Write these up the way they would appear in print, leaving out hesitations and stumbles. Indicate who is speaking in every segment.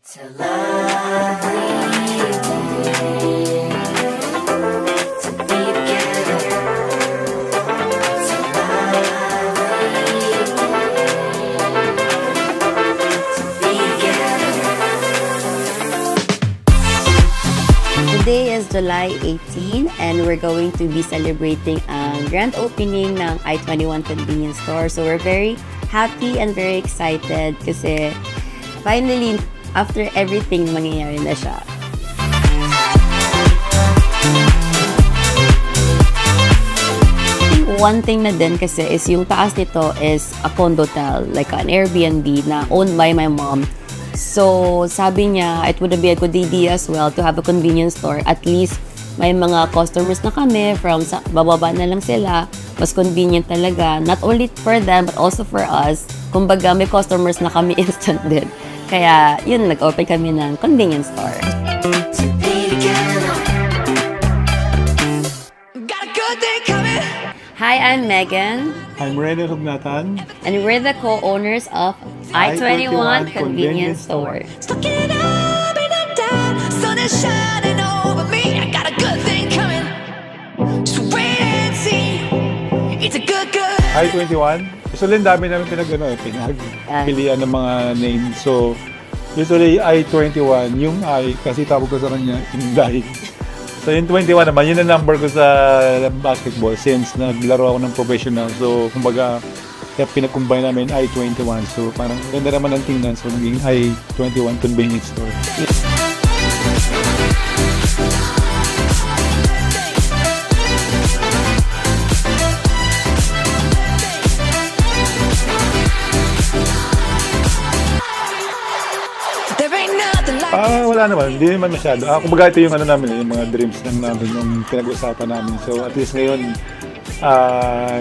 Speaker 1: It's a lovely day to be together. It's a lovely day to be together.
Speaker 2: Today is July 18 and we're going to be celebrating ang grand opening ng I-21 Convenience Store. So we're very happy and very excited kasi finally, after everything, mangyayari na siya. One thing na din kasi is yung taas nito is a condotel, like an Airbnb na owned by my mom. So, sabi niya, it would be a good idea as well to have a convenience store. At least, may mga customers na kami from bababa na lang sila. Mas convenient talaga. Not only for them, but also for us. Kumbaga, may customers na kami instant din. Kaya, yun, nag-open kami ng convenience store. Hi, I'm Megan.
Speaker 3: I'm Rene Rugnatan.
Speaker 2: And we're the co-owners of I-21 Convenience Store.
Speaker 3: I-21. Usually, dami namin pinagpilian ng mga names. So, usually I-21, yung I, kasi tawag ko sa kanya, Inday. So, yung 21 naman, yun ang number ko sa basketball since naglaro ako ng professional. So, kumbaga, kaya pinag-combine namin I-21. So, parang ganda naman ang tingnan. So, naging I-21 Convenience Store. Wala naman. Hindi naman masyado. Kumbaga ito yung ano namin, yung mga dreams lang namin, yung pinag-usapan namin. So at least ngayon,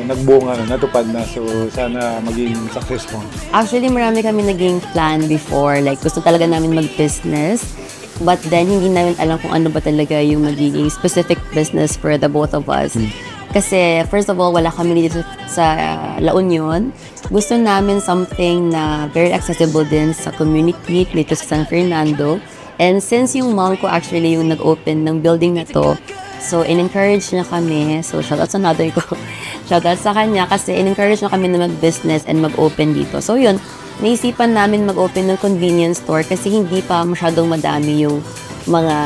Speaker 3: nagbunga na, natupad na. So sana maging successful.
Speaker 2: Actually, marami kami naging plan before. Like, gusto talaga namin mag-business. But then, hindi namin alam kung ano ba talaga yung magiging specific business for the both of us. Kasi, first of all, wala kami dito sa La Union. Gusto namin something na very accessible din sa community dito sa San Fernando. And since yung mom ko actually yung nag-open ng building na to, so in-encourage niya kami. So, shoutout sa mother ko. Shoutout sa kanya kasi in-encourage niya kami na mag-business and mag-open dito. So, yun, naisipan namin mag-open ng convenience store kasi hindi pa masyadong madami yung mga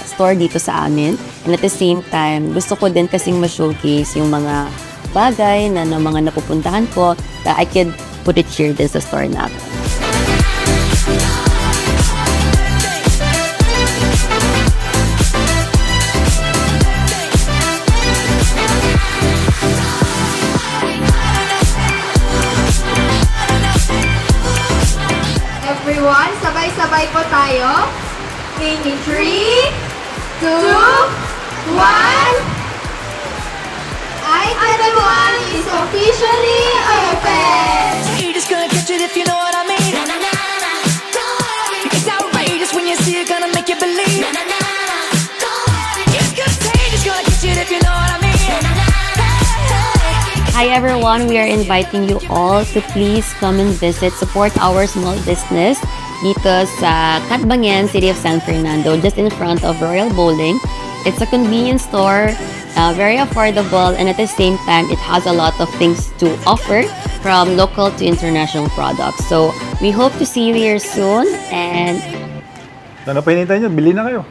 Speaker 2: store dito sa amin. And at the same time, gusto ko din kasing ma-showcase yung mga bagay na mga napupuntahan ko that I could put it here din sa store natin.
Speaker 4: Everyone, sabay-sabay po tayo. In 3, 2, 1. I-21 is officially open!
Speaker 1: You're just gonna catch it if you know what I mean. It's outrageous when you see it, gonna make you believe. It's contagious, gonna catch it if you know what I mean.
Speaker 2: Hi everyone, we are inviting you all to please come and visit, support our small business dito sa Catbangen, City of San Fernando, just in front of Royal Bowling. It's a convenience store, very affordable, and at the same time, it has a lot of things to offer from local to international products. So, we hope to see you here soon, and...
Speaker 3: Ano pa hinihintay nyo? Bili na kayo!